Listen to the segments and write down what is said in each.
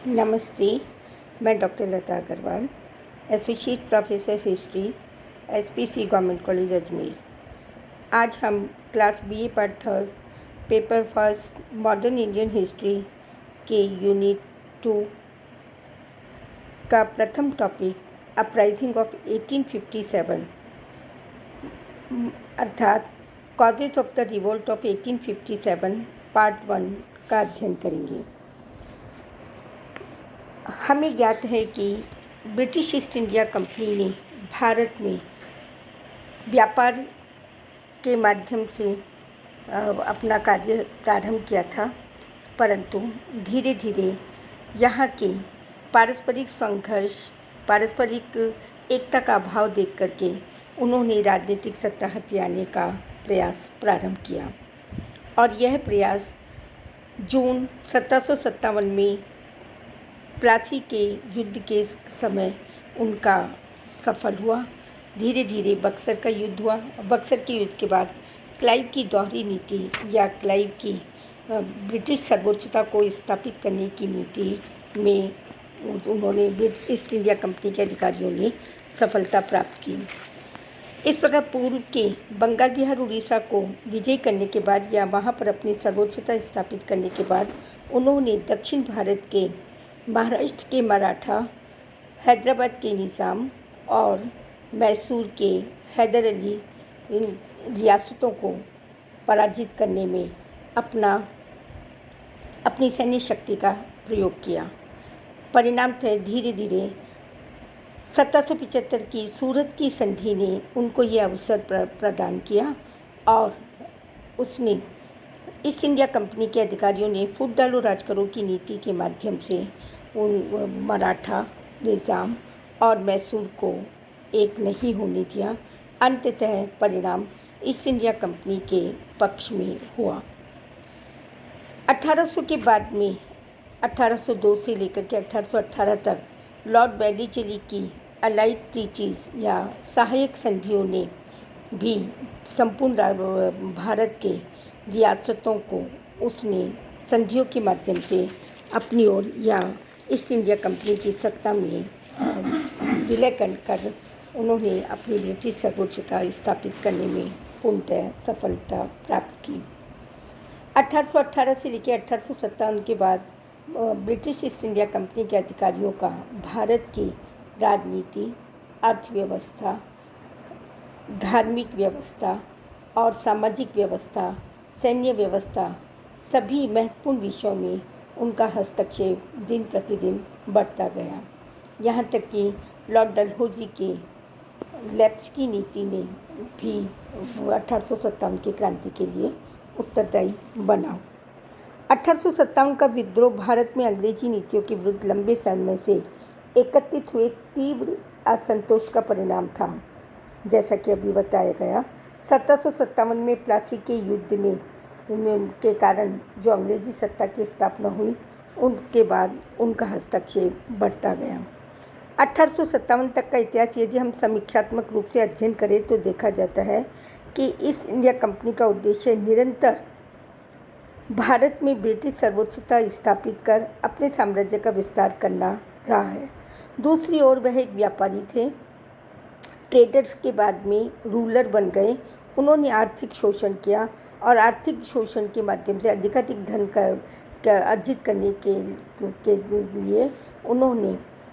नमस्ते। मैं doctor Lata Agarwal, associate professor history, SPC government college Ajmer. आज हम class BA part third paper first modern Indian history के unit 2 का प्रथम टॉपिक अपराइजिंग ऑफ 1857 अर्थात causes of the revolt of 1857 part 1 का अध्ययन करेंगे। हमें ज्ञात है कि ब्रिटिश ईस्ट इंडिया कंपनी ने भारत में व्यापार के माध्यम से अपना कार्य प्रारंभ किया था, परंतु धीरे धीरे यहाँ के पारस्परिक संघर्ष, पारस्परिक एकता का अभाव देख करके उन्होंने राजनीतिक सत्ता हथियाने का प्रयास प्रारंभ किया और यह प्रयास जून 1757 में प्लासी के युद्ध के समय उनका सफल हुआ। धीरे धीरे बक्सर का युद्ध हुआ। बक्सर के युद्ध के बाद क्लाइव की दोहरी नीति या क्लाइव की ब्रिटिश सर्वोच्चता को स्थापित करने की नीति में उन्होंने ब्रिटिश ईस्ट इंडिया कंपनी के अधिकारियों ने सफलता प्राप्त की। इस प्रकार पूर्व के बंगाल, बिहार, उड़ीसा को विजय करने के बाद या वहाँ पर अपनी सर्वोच्चता स्थापित करने के बाद उन्होंने दक्षिण भारत के महाराष्ट्र के मराठा, हैदराबाद के निज़ाम और मैसूर के हैदर अली इन रियासतों को पराजित करने में अपनी सैन्य शक्ति का प्रयोग किया। परिणामतः धीरे धीरे 1775 की सूरत की संधि ने उनको ये अवसर प्रदान किया और उसमें ईस्ट इंडिया कंपनी के अधिकारियों ने फूट डालो राज करो की नीति के माध्यम से उन मराठा, निज़ाम और मैसूर को एक नहीं होने दिया। अंततः परिणाम ईस्ट इंडिया कंपनी के पक्ष में हुआ। 1800 के बाद में 1802 से लेकर के 1818 तक लॉर्ड वेलिचली की अलाइड ट्रीटीज या सहायक संधियों ने भी संपूर्ण भारत के रियासतों को उसने संधियों के माध्यम से अपनी ओर या ईस्ट इंडिया कंपनी की सत्ता में विलय कर उन्होंने अपनी ब्रिटिश सर्वोच्चता स्थापित करने में पूर्णतः सफलता प्राप्त की। 1818 से लेकर 1857 के बाद ब्रिटिश ईस्ट इंडिया कंपनी के अधिकारियों का भारत की राजनीति, अर्थव्यवस्था, धार्मिक व्यवस्था और सामाजिक व्यवस्था, सैन्य व्यवस्था सभी महत्वपूर्ण विषयों में उनका हस्तक्षेप दिन प्रतिदिन बढ़ता गया। यहाँ तक कि लॉर्ड डलहौजी के लेप्स्की नीति ने भी 1857 की क्रांति के लिए उत्तरदायी बना। 1857 का विद्रोह भारत में अंग्रेजी नीतियों के विरुद्ध लंबे समय से एकत्रित हुए तीव्र असंतोष का परिणाम था। जैसा कि अभी बताया गया, 1757 में प्लासी के युद्ध के कारण जो अंग्रेजी सत्ता की स्थापना हुई, उनके बाद उनका हस्तक्षेप बढ़ता गया। 1857 तक का इतिहास यदि हम समीक्षात्मक रूप से अध्ययन करें तो देखा जाता है कि ईस्ट इंडिया कंपनी का उद्देश्य निरंतर भारत में ब्रिटिश सर्वोच्चता स्थापित कर अपने साम्राज्य का विस्तार करना रहा है। दूसरी ओर वह एक व्यापारी थे, ट्रेडर्स के बाद में रूलर बन गए। उन्होंने आर्थिक शोषण किया और आर्थिक शोषण के माध्यम से अधिकाधिक धन का अर्जित करने के लिए उन्होंने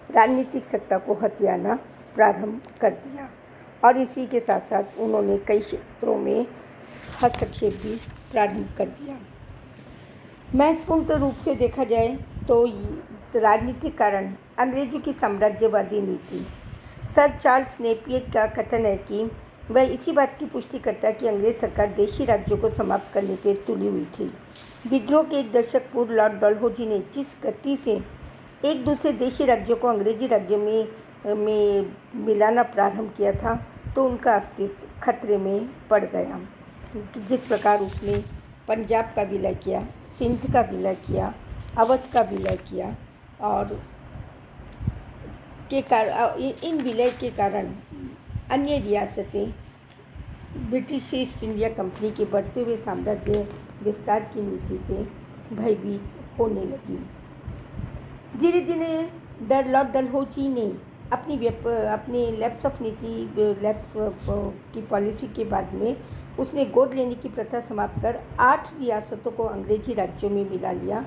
राजनीतिक सत्ता को हथियाना प्रारंभ कर दिया और इसी के साथ साथ उन्होंने कई क्षेत्रों में हस्तक्षेप भी प्रारंभ कर दिया। महत्वपूर्ण रूप से देखा जाए तो राजनीतिक कारण अंग्रेजों की साम्राज्यवादी नीति। सर चार्ल्स नेपियर का कथन है कि वह इसी बात की पुष्टि करता है कि अंग्रेज सरकार देशी राज्यों को समाप्त करने पर तुली हुई थी। विद्रोह के एक दशक पूर्व लॉर्ड डलहौजी ने जिस गति से एक दूसरे देशी राज्यों को अंग्रेजी राज्य में मिलाना प्रारंभ किया था, तो उनका अस्तित्व खतरे में पड़ गया। जिस प्रकार उसने पंजाब का विलय किया, सिंध का विलय किया, अवध का विलय किया और इन विलय के कारण अन्य रियासतें ब्रिटिश ईस्ट इंडिया कंपनी के बढ़ते हुए साम्राज्य विस्तार की नीति से भयभीत होने लगी। धीरे धीरे लॉर्ड डलहौजी ने अपनी लैप्स ऑफ नीति लैप्स की पॉलिसी के बाद में उसने गोद लेने की प्रथा समाप्त कर 8 रियासतों को अंग्रेजी राज्यों में मिला लिया,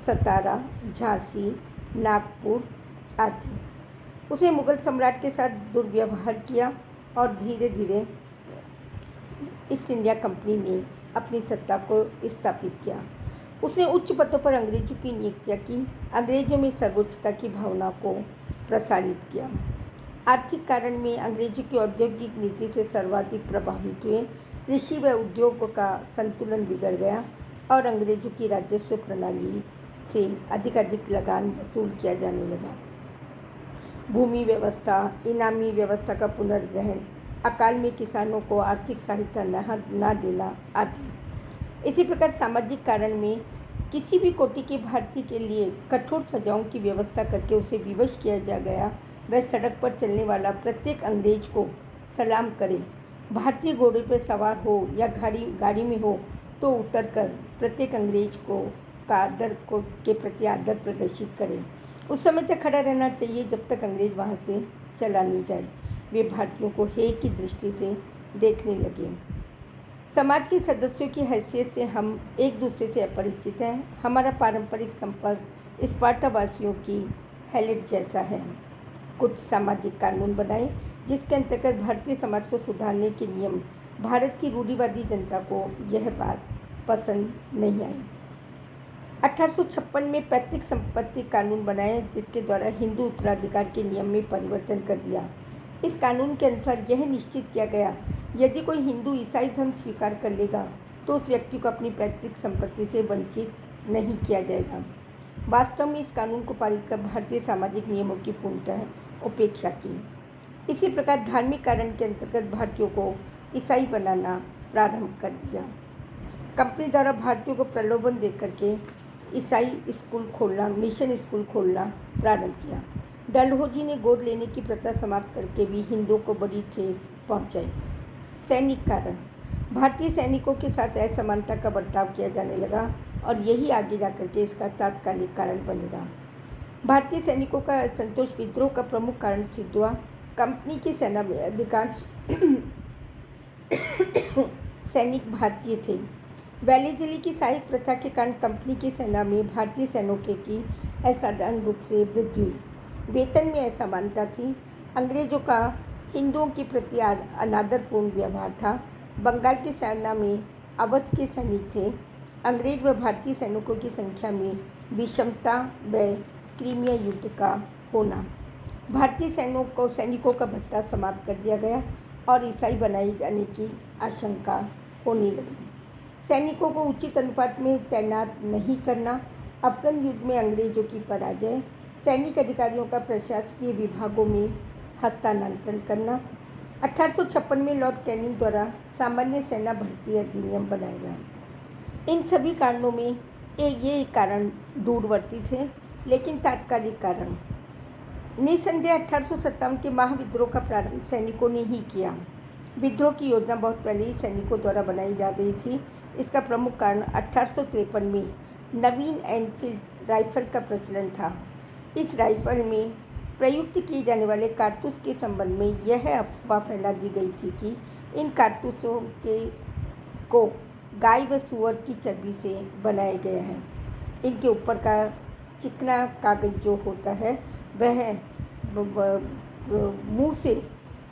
सतारा, झांसी, नागपुर आदि। उसने मुगल सम्राट के साथ दुर्व्यवहार किया और धीरे धीरे ईस्ट इंडिया कंपनी ने अपनी सत्ता को स्थापित किया। उसने उच्च पदों पर अंग्रेजों की नियुक्तियाँ की, अंग्रेजों में सर्वोच्चता की भावना को प्रसारित किया। आर्थिक कारण में अंग्रेजों की औद्योगिक नीति से सर्वाधिक प्रभावित हुए। कृषि व उद्योग का संतुलन बिगड़ गया और अंग्रेजों की राजस्व प्रणाली से अधिक लगान वसूल किया जाने लगा। भूमि व्यवस्था, इनामी व्यवस्था का पुनर्ग्रहण, अकाल में किसानों को आर्थिक सहायता न देना आदि। इसी प्रकार सामाजिक कारण में किसी भी कोटि के भारतीय के लिए कठोर सजाओं की व्यवस्था करके उसे विवश किया गया। वह सड़क पर चलने वाला प्रत्येक अंग्रेज को सलाम करे, भारतीय घोड़े पर सवार हो या गाड़ी में हो तो उतरकर प्रत्येक अंग्रेज के प्रति आदर प्रदर्शित करे। उस समय तक खड़ा रहना चाहिए जब तक अंग्रेज वहाँ से चला नहीं जाए। वे भारतीयों को हे की दृष्टि से देखने लगे। समाज के सदस्यों की हैसियत से हम एक दूसरे से अपरिचित हैं। हमारा पारंपरिक संपर्क स्पार्टावासियों की हेलेट जैसा है। कुछ सामाजिक कानून बनाए जिसके अंतर्गत भारतीय समाज को सुधारने के नियम। भारत की रूढ़िवादी जनता को यह बात पसंद नहीं आई। 1856 में पैतृक संपत्ति कानून बनाया जिसके द्वारा हिंदू उत्तराधिकार के नियम में परिवर्तन कर दिया। इस कानून के अनुसार यह निश्चित किया गया, यदि कोई हिंदू ईसाई धर्म स्वीकार कर लेगा तो उस व्यक्ति को अपनी पैतृक संपत्ति से वंचित नहीं किया जाएगा। वास्तव में इस कानून को पारित कर भारतीय सामाजिक नियमों की पूर्णतः उपेक्षा की। इसी प्रकार धार्मिक कारण के अंतर्गत भारतीयों को ईसाई बनाना प्रारंभ कर दिया। कंपनी द्वारा भारतीयों को प्रलोभन देकर के ईसाई मिशन स्कूल खोलना प्रारंभ किया। डलहौजी ने गोद लेने की प्रथा समाप्त करके भी हिंदुओं को बड़ी ठेस पहुंचाई। सैनिक कारण, भारतीय सैनिकों के साथ असमानता का बर्ताव किया जाने लगा और यही आगे जाकर के इसका तात्कालिक कारण बनेगा। भारतीय सैनिकों का असंतोष विद्रोह का प्रमुख कारण सिद्ध हुआ। कंपनी की सेना में अधिकांश सैनिक भारतीय थे। वैली दिल्ली की सहायक प्रथा के कारण कंपनी की सेना में भारतीय सैनिकों की असाधारण रूप से वृद्धि हुई। वेतन में असमानता थी। अंग्रेजों का हिंदुओं के प्रति अनादरपूर्ण व्यवहार था। बंगाल की सेना में अवध के सैनिक थे। अंग्रेज व भारतीय सैनिकों की संख्या में विषमता व क्रीमिया युद्ध का होना। भारतीय सैनिकों का भत्ता समाप्त कर दिया गया और ईसाई बनाए जाने की आशंका होने लगी। सैनिकों को उचित अनुपात में तैनात नहीं करना, अफगान युद्ध में अंग्रेजों की पराजय, सैनिक अधिकारियों का प्रशासकीय विभागों में हस्तांतरण करना। 1856 में लॉर्ड कैनिंग द्वारा सामान्य सेना भर्ती अधिनियम बनाया गया। इन सभी कारणों में ये कारण दूरवर्ती थे, लेकिन तात्कालिक कारण। निसंदेह 1857 के महाविद्रोह का प्रारंभ सैनिकों ने ही किया। विद्रोह की योजना बहुत पहले ही सैनिकों द्वारा बनाई जा रही थी। इसका प्रमुख कारण 1853 में नवीन एनफील्ड राइफल का प्रचलन था। इस राइफल में प्रयुक्त किए जाने वाले कारतूस के संबंध में यह अफवाह फैला दी गई थी कि इन कारतूसों को गाय व सूअर की चर्बी से बनाया गया है। इनके ऊपर का चिकना कागज जो होता है वह मुंह से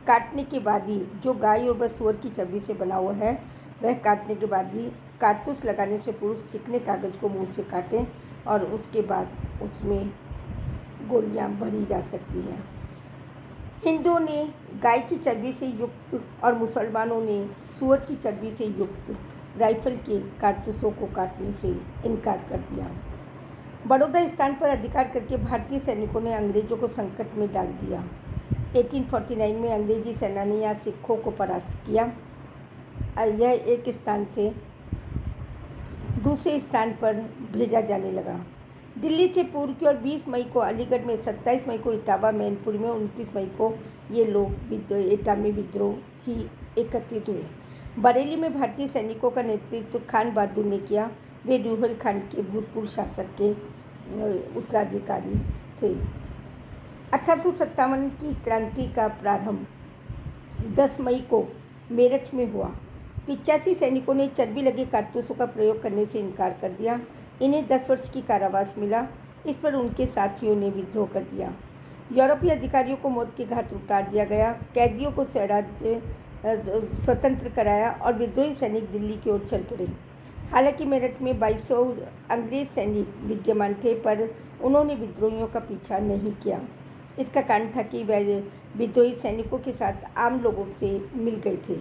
काटने के बाद ही, जो गाय और सूअर की चर्बी से बना हुआ है वह काटने के बाद ही कारतूस लगाने से पूर्व चिकने कागज को मुंह से काटें और उसके बाद उसमें गोलियां भरी जा सकती हैं। हिंदुओं ने गाय की चर्बी से युक्त और मुसलमानों ने सूअर की चर्बी से युक्त राइफल के कारतूसों को काटने से इनकार कर दिया। बड़ौदा स्थान पर अधिकार करके भारतीय सैनिकों ने अंग्रेजों को संकट में डाल दिया। 1849 में अंग्रेजी सेना ने यहाँ सिखों को परास्त किया। यह एक स्थान से दूसरे स्थान पर भेजा जाने लगा। दिल्ली से पूर्व की ओर 20 मई को अलीगढ़ में, 27 मई को इटावा मैनपुरी में, 29 मई को ये लोग एटा में विद्रोही एकत्रित हुए। बरेली में भारतीय सैनिकों का नेतृत्व खान बहादुर ने किया। वे रूहल खान के भूतपूर्व शासक के उत्तराधिकारी थे। 1857 की क्रांति का प्रारंभ 10 मई को मेरठ में हुआ। 85 सैनिकों ने चर्बी लगे कारतूसों का प्रयोग करने से इनकार कर दिया। इन्हें 10 वर्ष की कारावास मिला। इस पर उनके साथियों ने विद्रोह कर दिया। यूरोपीय अधिकारियों को मौत के घाट उतार दिया गया। कैदियों को स्वराज्य स्वतंत्र कराया और विद्रोही सैनिक दिल्ली की ओर चल पड़े। हालांकि मेरठ में 2200 अंग्रेज सैनिक विद्यमान थे, पर उन्होंने विद्रोहियों का पीछा नहीं किया। इसका कारण था कि वे विद्रोही सैनिकों के साथ आम लोगों से मिल गए थे।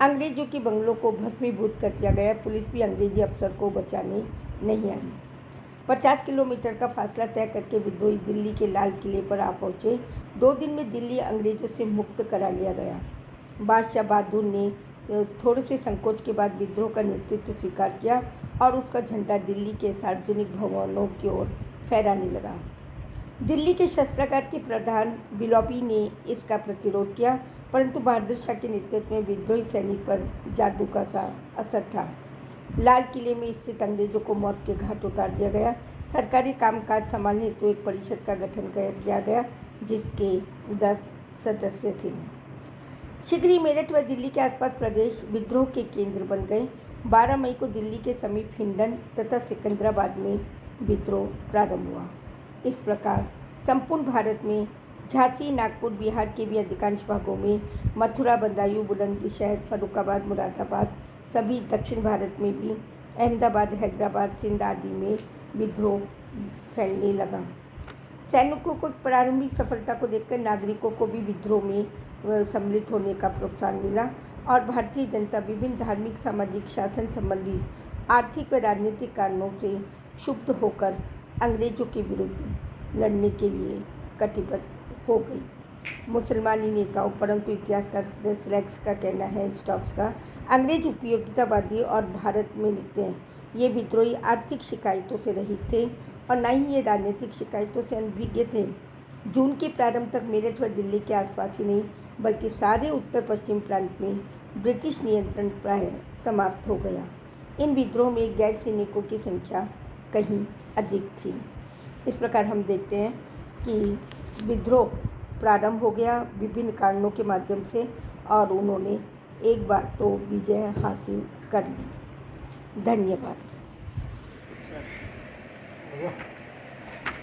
अंग्रेजों के बंगलों को भस्मीभूत कर दिया गया। पुलिस भी अंग्रेजी अफसर को बचाने नहीं आई। 50 किलोमीटर का फासला तय करके विद्रोही दिल्ली के लाल किले पर आ पहुँचे। 2 दिन में दिल्ली अंग्रेजों से मुक्त करा लिया गया। बादशाह बहादुर ने थोड़े से संकोच के बाद विद्रोह का नेतृत्व स्वीकार किया और उसका झंडा दिल्ली के सार्वजनिक भवनों की ओर फहराने लगा। दिल्ली के शस्त्रागार के प्रधान बिलोबी ने इसका प्रतिरोध किया, परंतु बहादुर शाह के नेतृत्व में विद्रोही सैनिक पर जादू का सा असर था। लाल किले में स्थित अंग्रेजों को मौत के घाट उतार दिया गया। सरकारी कामकाज संभालने हेतु एक परिषद का गठन किया गया, जिसके 10 सदस्य थे। शीघ्र ही मेरठ व दिल्ली के आसपास प्रदेश विद्रोह के केंद्र बन गए। 12 मई को दिल्ली के समीप हिंडन तथा सिकंदराबाद में विद्रोह प्रारंभ हुआ। इस प्रकार संपूर्ण भारत में झांसी, नागपुर, बिहार के भी अधिकांश भागों में, मथुरा, बदायूं, बुलंदशहर, फर्रुखाबाद, मुरादाबाद, सभी दक्षिण भारत में भी, अहमदाबाद, हैदराबाद, सिंध आदि में विद्रोह फैलने लगा। सैनिकों को प्रारंभिक सफलता को देखकर नागरिकों को भी विद्रोह में सम्मिलित होने का प्रोत्साहन मिला और भारतीय जनता विभिन्न धार्मिक, सामाजिक, शासन संबंधी, आर्थिक व राजनीतिक कारणों से क्षुब्ध होकर अंग्रेजों के विरुद्ध लड़ने के लिए कटिबद्ध हो गई। मुसलमानी नेताओं, परंतु इतिहासकार स्लैग्स का कहना है, स्टॉप्स का, अंग्रेज उपयोगितावादी और भारत में लिखते हैं, ये विद्रोही आर्थिक शिकायतों से रहित थे और न ही ये राजनीतिक शिकायतों से अनभिज्ञ थे। जून के प्रारंभ तक मेरठ व दिल्ली के आसपास ही नहीं, बल्कि सारे उत्तर पश्चिम प्रांत में ब्रिटिश नियंत्रण प्राय समाप्त हो गया। इन विद्रोह में गैर सैनिकों की संख्या कहीं अधिक थी। इस प्रकार हम देखते हैं कि विद्रोह प्रारंभ हो गया विभिन्न कारणों के माध्यम से और उन्होंने एक बार तो विजय हासिल कर ली। धन्यवाद।